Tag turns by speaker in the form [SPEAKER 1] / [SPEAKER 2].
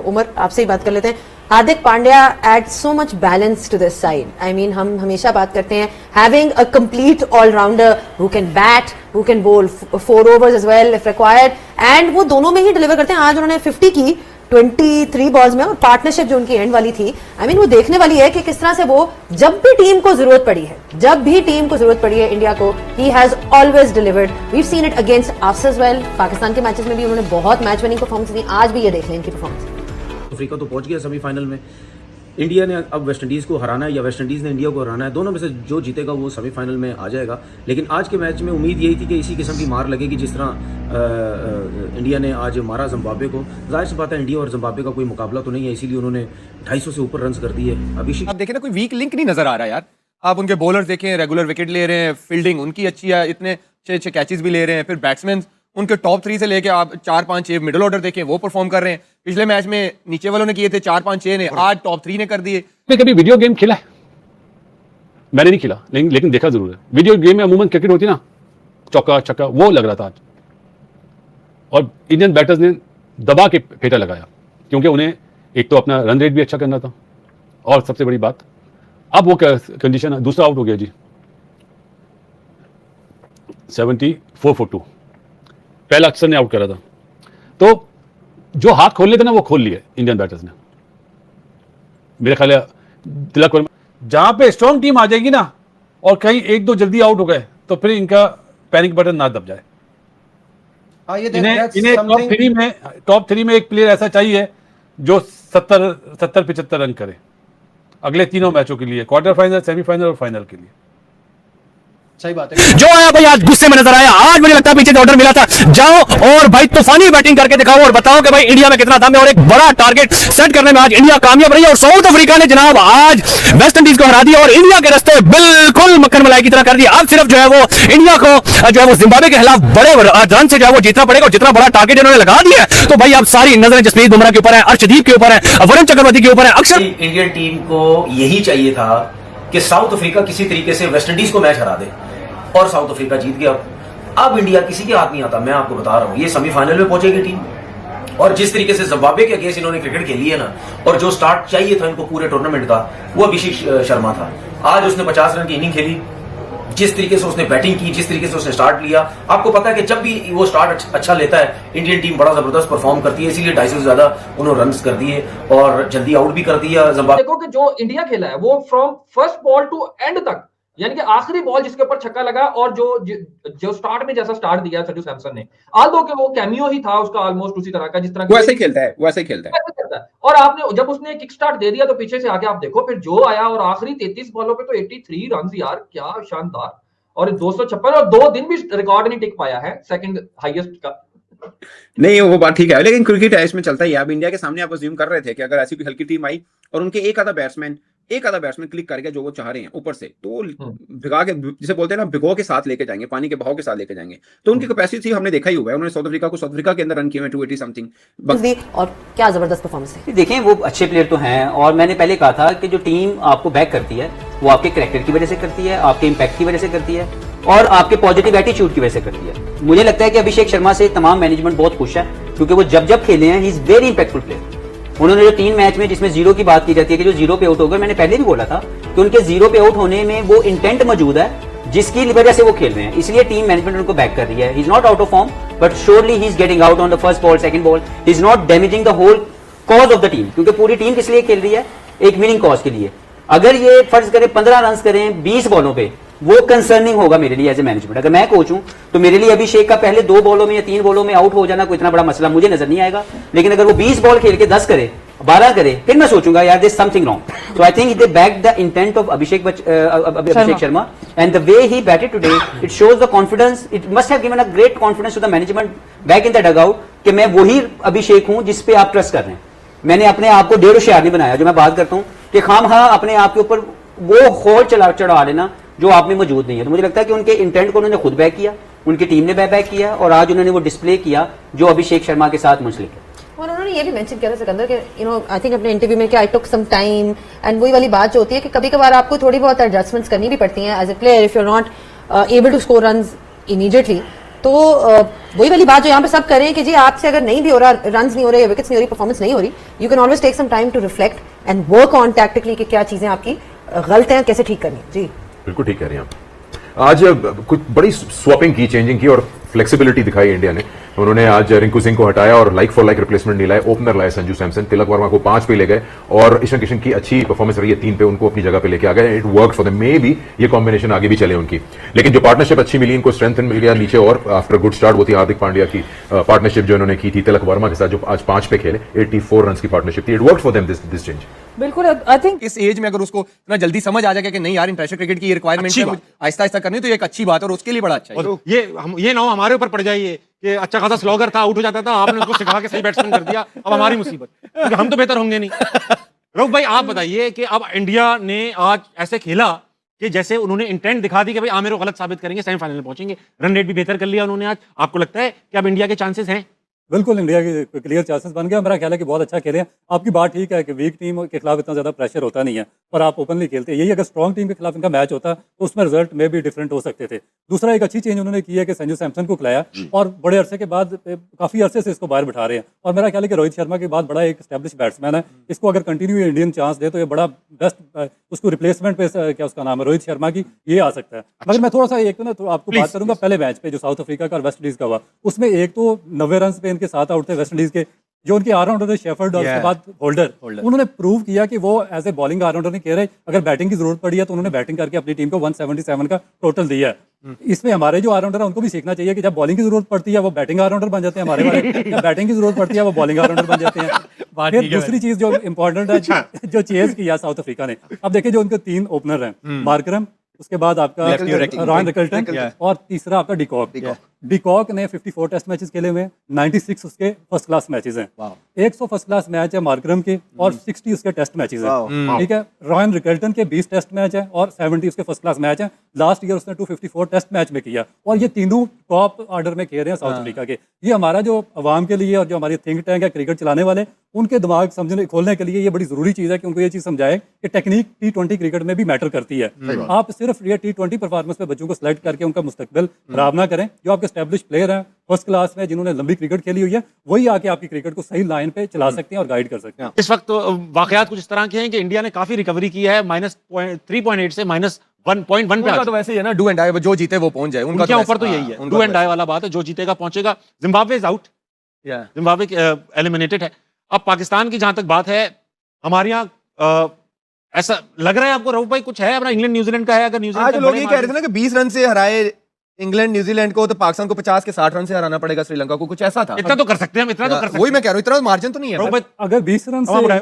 [SPEAKER 1] उमर आपसे ही बात कर लेते हैं। Hardik Pandya add so much balance to this side. I mean हम हमेशा बात करते हैं having a complete allrounder who can bat, who can bowl 4 overs as well if required, and वो दोनों में ही डिलीवर करते हैं। आज उन्होंने 50 की 23 बॉल्स में, और पार्टनरशिप जो उनकी एंड वाली थी, आई मीन वो देखने वाली है कि किस तरह से वो जब भी टीम को जरूरत पड़ी है इंडिया को, he has always delivered. We have seen it against us as well. Pakistan के मैचेस में भी उन्होंने बहुत मैच विनिंग परफॉर्मेंस दी। आज भी ये देख लें इनकी परफॉर्मेंस।
[SPEAKER 2] अफ्रीका तो पहुंच गया सेमीफाइनल में। इंडिया ने अब वेस्ट इंडीज़ को हराना है या वेस्ट इंडीज़ ने इंडिया को हराना है, दोनों में से जो जीतेगा वो सेमीफाइनल में आ जाएगा। लेकिन आज के मैच में उम्मीद यही थी कि इसी किस्म की मार लगेगी जिस तरह इंडिया ने आज मारा जिम्बाब्वे को। जाहिर सी बात है इंडिया और जिम्बाब्वे का कोई मुकाबला तो नहीं है, इसीलिए उन्होंने 250 से ऊपर रन कर दिए। अभिषेक
[SPEAKER 3] आप देखें ना, कोई वीक लिंक नहीं नजर आ रहा यार। आप उनके बॉलर्स देखें, रेगुलर विकेट ले रहे हैं, फील्डिंग उनकी अच्छी है, इतने अच्छे कैचेस भी ले रहे हैं। फिर बैट्समैन उनके टॉप 3 से लेके आप 4-5-6 मिडिल ऑर्डर देखें, वो परफॉर्म कर रहे हैं। पिछले मैच में नीचे वालों ने किए थे 4-5-6 ने, आज टॉप 3 ने कर दिए।
[SPEAKER 4] कभी वीडियो गेम खेला है? मैंने नहीं खेला, लेकिन देखा जरूर है। वीडियो गेम में अमूमन क्रिकेट होती ना, चौका छक्का, वो लग रहा था आज। और इंडियन बैटर्स ने दबा के फेटा लगाया, क्योंकि उन्हें एक तो अपना रन रेट भी अच्छा करना था, और सबसे बड़ी बात अब वो कंडीशन है, दूसरा आउट हो गया जी 74 for 2। पहला अक्सर ने आउट करा था, तो जो हाथ खोल लेते ना वो खोल लिए इंडियन बैटर्स ने। मेरे ख्याल है तिलक वर्मा,
[SPEAKER 5] जहां पे स्ट्रॉन्ग टीम आ जाएगी ना और कहीं 1-2 जल्दी आउट हो गए तो फिर इनका पैनिक बटन ना दब जाए। इन्हें टॉप थ्री में एक प्लेयर ऐसा चाहिए जो 70-75 रन करे अगले तीनों मैचों के लिए, क्वार्टर फाइनल, सेमीफाइनल और फाइनल के लिए।
[SPEAKER 3] सही बात है।
[SPEAKER 4] जो आया भाई आज गुस्से में नजर आया। आज मुझे लगता है पीछे से ऑर्डर मिला था, जाओ और भाई तूफानी बैटिंग करके दिखाओ और बताओ कि भाई इंडिया में कितना दम है, और एक बड़ा टारगेट सेट करने में आज इंडिया कामयाब रही। और साउथ अफ्रीका ने जनाब आज वेस्ट इंडीज को हरा दिया और इंडिया के रास्ते बिल्कुल मक्खन मलाई की तरह कर दिया। अब सिर्फ जो है वो इंडिया को जो है वो जिम्बाब्वे के खिलाफ बड़े रन से जो है वो जीतना पड़ेगा, और जितना बड़ा टारगेट इन्होंने लगा दिया है तो भाई अब सारी नजरें जसप्रीत बुमराह के ऊपर है, अर्शदीप के ऊपर है, वरुण चक्रवर्ती के ऊपर है। अक्सर
[SPEAKER 2] इंडियन टीम को यही चाहिए था कि साउथ अफ्रीका किसी तरीके से वेस्ट इंडीज को मैच हरा दे, और साउथ अफ्रीका जीत गया। अब इंडिया किसी के हाथ नहीं आता, मैं आपको बता रहा हूं। ये सेमीफाइनल में पहुंचेगी टीम, और जिस तरीके से जिम्बाब्वे के अगेंस्ट इन्होंने क्रिकेट खेली है ना, और जो स्टार्ट चाहिए था इनको पूरे टूर्नामेंट का, वो अभिषेक शर्मा था। आज उसने 50 रन की इनिंग खेली, जिस तरीके से उसने बैटिंग की, जिस तरीके से उसने स्टार्ट लिया। आपको पता है कि जब भी वो स्टार्ट अच्छा लेता है इंडियन टीम बड़ा जबरदस्त परफॉर्म करती है, इसीलिए 250 से ज्यादा उन्होंने रन कर दिए और जल्दी आउट भी कर दिया जिम्बाब्वे।
[SPEAKER 6] देखो कि जो इंडिया खेला है वो from first ball to end तक, यानी कि आखिरी बॉल जिसके ऊपर छक्का लगा, और जो स्टार्ट में जैसा स्टार्ट दिया संजू सैमसन ने, आल्दो के वो कैमियो ही था उसका ऑलमोस्ट उसी तरह का जिस तरह
[SPEAKER 7] वो ऐसे ही खेलता है।
[SPEAKER 6] और आपने जब उसने किक स्टार्ट दे दिया तो पीछे से आके आप देखो फिर जो आया, और आखिरी 33 बॉलों पे तो 83 रन यार, क्या शानदार। और 256, और 2 दिन भी रिकॉर्ड नहीं टिक पाया है सेकंड हाईएस्ट का।
[SPEAKER 7] नहीं वो बात ठीक है, लेकिन क्रिकेट है, इसमें चलता ही है। अब इंडिया के सामने आप अज्यूम कर रहे थे कि अगर ऐसी कोई हल्की टीम आई और उनके एक आधा बैट्समैन क्लिक कर गया जो वो चाह रहे हैं ऊपर से, तो भिगा के, जिसे बोलते हैं ना, भिगो के साथ लेके जाएंगे, पानी के बहाव के साथ लेके जाएंगे। तो उनकी कैपेसिटी हमने देखा ही हुआ है। उन्होंने साउथ अफ्रीका के अंदर रन किए 280 समथिंग,
[SPEAKER 1] और क्या जबरदस्त परफॉर्मेंस है।
[SPEAKER 8] देखें वो अच्छे प्लेयर तो हैं, और मैंने पहले कहा था कि जो टीम आपको बैक करती है वो आपके कैरेक्टर की वजह से करती है, आपके इंपैक्ट की वजह से करती है, और आपके पॉजिटिव एटीट्यूड की वजह से करती है। मुझे लगता है कि अभिषेक शर्मा से तमाम मैनेजमेंट बहुत खुश है, क्योंकि वो जब खेले हैं he is very impactful player. उन्होंने जो 3 मैच में जिसमें 0 की बात की जाती है कि जो 0 पे आउट हो गए, मैंने पहले भी बोला था कि उनके 0 पे आउट होने में वो इंटेंट मौजूद है जिसकी वजह से वो खेल रहे हैं, इसलिए टीम मैनेजमेंट उनको बैक कर रही है। He is not out of form, but surely he is getting out on the first ball, second ball. He is not damaging the whole cause of the team, क्योंकि पूरी team किस लिए खेल रही है, एक विनिंग कॉज के लिए। अगर ये फर्ज करें 15 रन करें 20 बॉलों पे, वो कंसर्निंग होगा मेरे लिए एज ए मैनेजमेंट। अगर मैं कोच हूं तो मेरे लिए अभिषेक का पहले 2 बॉलों में या 3 बॉलों में आउट हो जाना कोई इतना बड़ा मसला मुझे नजर नहीं आएगा। लेकिन अगर वो 20 बॉल खेल के 10 करे, 12 करे, फिर मैं सोचूंगा यार there is something wrong. So I think they back the intent of Abhishek Sharma, and the way he batted today, it shows the confidence. It must have given a great confidence to the management back in the dugout कि मैं वही अभिषेक हूं जिस पे आप trust कर रहे हैं। मैंने अपने आप को 1.5 शेयर नहीं बनाया, जो मैं बात करता हूं कि खामखा अपने आप के ऊपर वो खोल चढ़ा लेना जो आप में मौजूद नहीं है। तो मुझे लगता है कि उनके इंटेंट को उन्होंने खुद बैक किया, उनकी टीम ने बैक किया, और आज उन्होंने वो डिस्प्ले किया जो अभिषेक शर्मा के साथ मुंसलिक है।
[SPEAKER 1] और उन्होंने ये भी मेंशन किया सिकंदर कि आई थिंक अपने इंटरव्यू में कि आई टुक सम टाइम, एंड वही वाली बात जो होती है कि कभी कभार आपको थोड़ी बहुत एडजस्टमेंट्स करनी भी पड़ती हैं as a player if you are not able to score runs immediately. तो वही वाली बात जो यहाँ पे सब करें कि जी आपसे अगर नहीं भी हो रहा, रन नहीं हो रहे, विकेट्स नहीं हो रही, परफॉर्मेंस नहीं हो रही, you can always take some time to reflect and work on tactically कि क्या चीजें आपकी गलत हैं, कैसे ठीक करनी है। जी
[SPEAKER 9] बिल्कुल ठीक कह रही हैं आप। आज कुछ बड़ी स्वैपिंग की, चेंजिंग की और फ्लेक्सिबिलिटी दिखाई इंडिया ने। उन्होंने आज रिंकू सिंह को हटाया और लाइक फॉर लाइक रिप्लेसमेंट नहीं लाए, ओपनर लाए संजू सैमसन, तिलक वर्मा को 5 पे ले गए और ईशान किशन की अच्छी परफॉर्मेंस रही है 3 पे, उनको अपनी जगह पे लेके आ गए। It work for them, may be ये कॉम्बिनेशन आगे भी चले उनकी। लेकिन जो पार्टनरशिप अच्छी मिली इनको, स्ट्रेंथ मिल गया नीचे और आफ्टर गुड स्टार्ट, वो थी हार्दिक पांड्या की पार्टनरशिप जो इन्होंने की थी तिलक वर्मा के साथ, जो आज 5 पे खेले, 84 रन की पार्टनरशिप थी। It work for them this change.
[SPEAKER 3] बिल्कुल, आई थिंक इस एज में अगर उसको इतना जल्दी समझ आ जाएगा कि नहीं यार इंटरनेशनल क्रिकेट की रिक्वायरमेंट है, आहिस्ता आहिस्ता करनी, तो ये एक अच्छी बात है और उसके लिए बड़ा अच्छा है।
[SPEAKER 10] और ये ना हो हमारे ऊपर पड़ जाइए कि अच्छा खासा स्लॉगर था, आउट हो जाता था, आपने उसको सिखा के सही बैट्समैन कर दिया, अब हमारी मुसीबत, क्योंकि हम तो बेहतर होंगे नहीं। रऊफ भाई आप बताइए कि अब इंडिया ने आज ऐसे खेला कि जैसे उन्होंने इंटेंट दिखा दी कि भाई आमिर को गलत साबित करेंगे, सेमीफाइनल में पहुंचेंगे, रन रेट भी बेहतर कर लिया उन्होंने आज। आपको लगता है कि अब इंडिया के चांसेस हैं?
[SPEAKER 11] बिल्कुल, इंडिया के क्लियर चांसेस बन गया। मेरा ख्याल है कि बहुत अच्छा खेले हैं। आपकी बात ठीक है कि वीक टीम के खिलाफ इतना ज़्यादा प्रेशर होता नहीं है और आप ओपनली खेलते हैं। यही अगर स्ट्रॉन्ग टीम के खिलाफ इनका मैच होता तो उसमें रिजल्ट में भी डिफरेंट हो सकते थे। दूसरा एक अच्छी चेंज उन्होंने की है कि संजू सैमसन को खिलाया और बड़े अरसे के बाद, काफ़ी अरसे से इसको बाहर बिठा रहे हैं और मेरा ख्याल है कि रोहित शर्मा के बाद बड़ा एक स्टैब्लिश बैट्समैन है, इसको अगर कंटिन्यू इंडियन चांस दे तो ये बड़ा बेस्ट, उसको रिप्लेसमेंट पे क्या उसका नाम है, रोहित शर्मा की, ये आ सकता है। मगर मैं थोड़ा सा एक तो आपको बात करूंगा पहले मैच पे जो साउथ अफ्रीका का और वेस्ट इंडीज का हुआ, उसमें एक तो 90 रन पे इनके 7 आउट थे वेस्ट इंडीज के, जो उनके ऑलराउंडर थे शेफर्ड और उसके बाद होल्डर, उन्होंने प्रूव किया कि वो एज ए बॉलिंग ऑलराउंडर नहीं कह रहे, अगर बैटिंग की जरूरत पड़ी है तो उन्होंने बैटिंग करके अपनी टीम को 177 का टोटल दिया है। इसमें हमारे जो ऑलराउंडर है उनको भी सीखना चाहिए कि जब बॉलिंग की जरूरत पड़ती है वो बैटिंग ऑलराउंडर बन जाते हैं हमारे वाले, जब बैटिंग की जरूरत पड़ती है वो बॉलिंग ऑलराउंडर बन जाते हैं। फिर दूसरी चीज जो इंपॉर्टेंट है, जो चेज किया साउथ अफ्रीका ने, अब देखिए जो उनके 3 ओपनर हैं, मार्करम, उसके बाद आपका रॉयन रिकल्टन और तीसरा आपका डिकॉक। डिकॉक ने 54 टेस्ट मैचेस खेले हुए हैं, 96 उसके फर्स्ट क्लास मैचेस हैं, 100 फर्स्ट क्लास मैच है मार्करम के और 60 उसके टेस्ट मैचेस हैं, ठीक है। रॉयन रिकल्टन के 20 टेस्ट मैच है और 70 उसके फर्स्ट क्लास मैच है। लास्ट ईयर उसने 254 टेस्ट मैच में किया और ये तीनों टॉप ऑर्डर में खेल रहे हैं साउथ अफ्रीका के। ये हमारा जो अवाम के लिए और जो हमारी थिंक टैंक है क्रिकेट चलाने वाले, उनके दिमाग समझने खोलने के लिए ये बड़ी जरूरी चीज़ है कि उनको ये चीज़ समझाए कि टेक्निक T20 क्रिकेट में भी मैटर करती है। आप सिर्फ ये T20 परफॉर्मेंस पे बच्चों को सिलेक्ट करके उनका मुस्तकबिल खराब ना करें। जो आपके स्टैब्लिश प्लेयर हैं फर्स्ट क्लास में, जिन्होंने लंबी क्रिकेट खेली हुई है, वही आके आपकी क्रिकेट को सही लाइन पे चला सकते हैं और गाइड कर सकते हैं।
[SPEAKER 10] इस वक्त वाकयात कुछ इस तरह के हैं कि इंडिया ने काफी रिकवरी की है, -3.8 से -1.1 पे।
[SPEAKER 3] तो वैसे ही है ना, डू एंड डाई, जो जीते वो पहुंच जाए, उनका
[SPEAKER 10] ऊपर तो यही है, डू एंड डाई वाला बात है, जो जीतेगा पहुंचेगा। Zimbabwe is out, Zimbabwe eliminated है। अब पाकिस्तान की जहां तक बात है, हमारे यहाँ ऐसा लग रहा है आपको रऊफ भाई कुछ है अपना, इंग्लैंड न्यूजीलैंड का है? अगर न्यूजीलैंड
[SPEAKER 3] लोग ये कह रहे थे ना कि 20 रन से हराए इंग्लैंड न्यूजीलैंड को, तो पाकिस्तान को 50 के 60 रन से हराना पड़ेगा श्रीलंका को, कुछ ऐसा था।
[SPEAKER 10] इतना तो कर सकते हैं, इतना तो कर सकते हैं,
[SPEAKER 3] वही मैं कह रहा हूँ, इतना मार्जिन तो नहीं है।
[SPEAKER 11] अगर 20 रन से